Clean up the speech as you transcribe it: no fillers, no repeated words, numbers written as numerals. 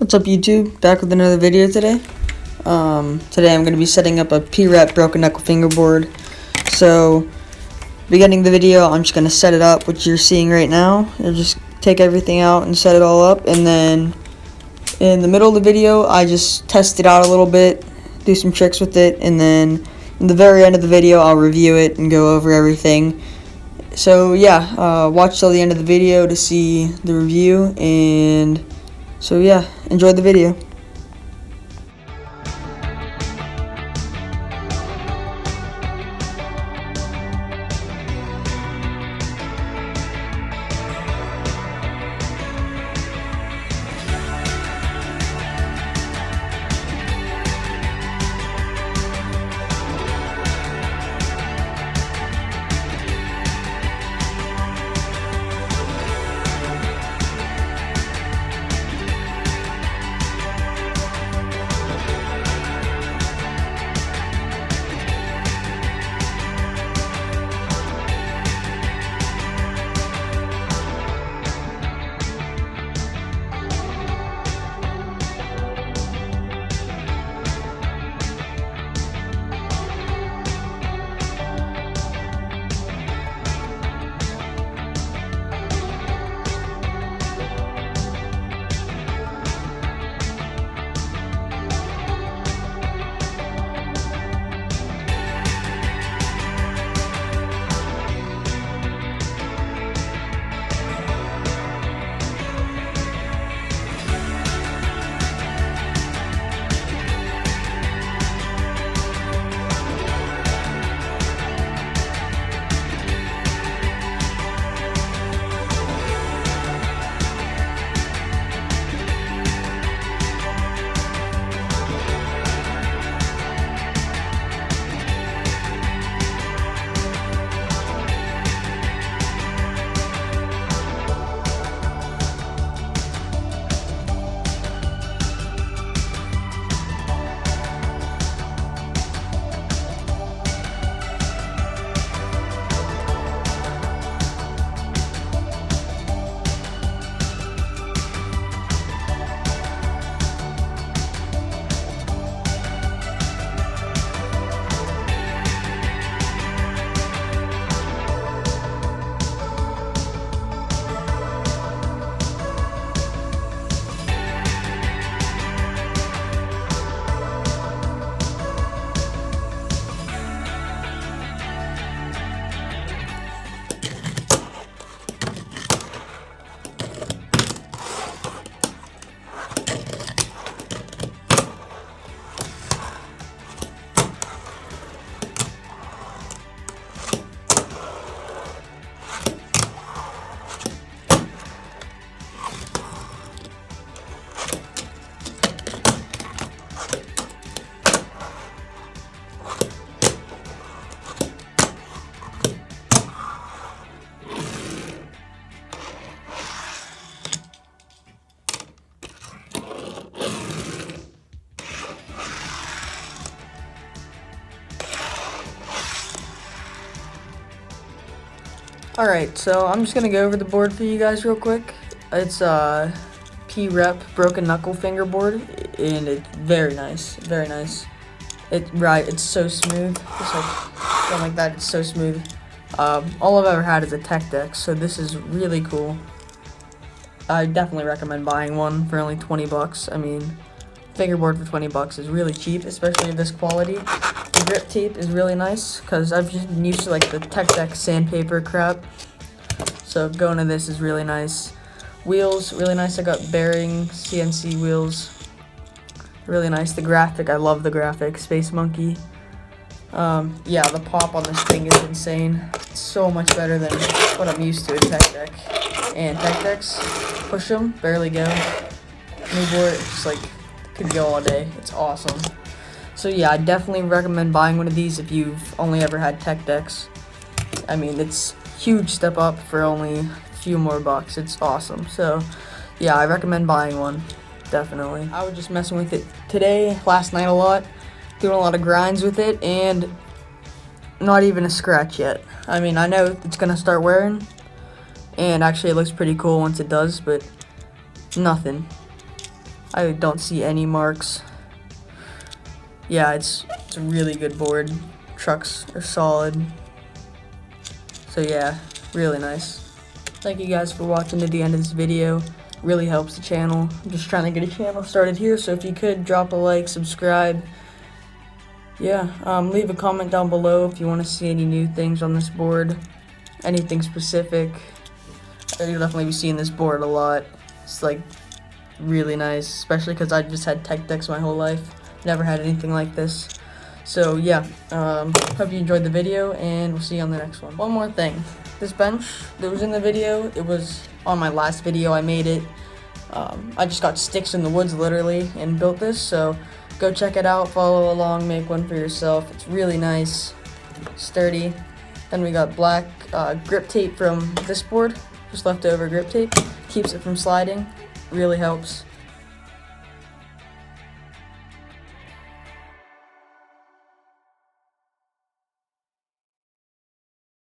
What's up YouTube? Back with another video today. Today I'm going to be setting up a P-Rep broken knuckle fingerboard. So, beginning the video, I'm just going to set it up, which you're seeing right now. You'll just take everything out and set it all up, and then in the middle of the video, I just test it out a little bit, do some tricks with it, and then in the very end of the video, I'll review it and go over everything. So yeah, watch till the end of the video to see the review, and so yeah, enjoy the video. Alright, so I'm just going to go over the board for you guys real quick. It's a P-Rep broken knuckle fingerboard, and it's very nice, very nice. It's so smooth, just like, going like that, it's so smooth. All I've ever had is a tech deck, so this is really cool. I definitely recommend buying one for only 20 bucks. I mean, fingerboard for 20 bucks is really cheap, especially this quality. The grip tape is really nice, because I've just been used to like the Tech Deck sandpaper crap. So going to this is really nice. Wheels, really nice. I got bearing CNC wheels. Really nice. The graphic, I love the graphic. Space Monkey. Yeah, the pop on this thing is insane. It's so much better than what I'm used to in Tech Deck. And Tech Decks, push them, barely go. New board, just like, could go all day. It's awesome. So yeah, I definitely recommend buying one of these if you've only ever had Tech Decks. I mean, it's a huge step up for only a few more bucks. It's awesome. So yeah, I recommend buying one, definitely. I was just messing with it today, last night a lot, doing a lot of grinds with it, and not even a scratch yet. I mean, I know it's gonna start wearing, and actually it looks pretty cool once it does, but nothing. I don't see any marks. Yeah, it's a really good board. Trucks are solid. So yeah, really nice. Thank you guys for watching to the end of this video. Really helps the channel. I'm just trying to get a channel started here, so if you could drop a like, subscribe. Yeah, leave a comment down below if you want to see any new things on this board. Anything specific. You'll definitely be seeing this board a lot. It's like really nice, especially because I just had tech decks my whole life. Never had anything like this. So yeah, hope you enjoyed the video, and we'll see you on the next one. One more thing. This bench that was in the video, it was on my last video. I made it. I just got sticks in the woods literally and built this, so go check it out, follow along, make one for yourself. It's really nice, sturdy. Then we got black grip tape from this board, just leftover grip tape. Keeps it from sliding, really helps.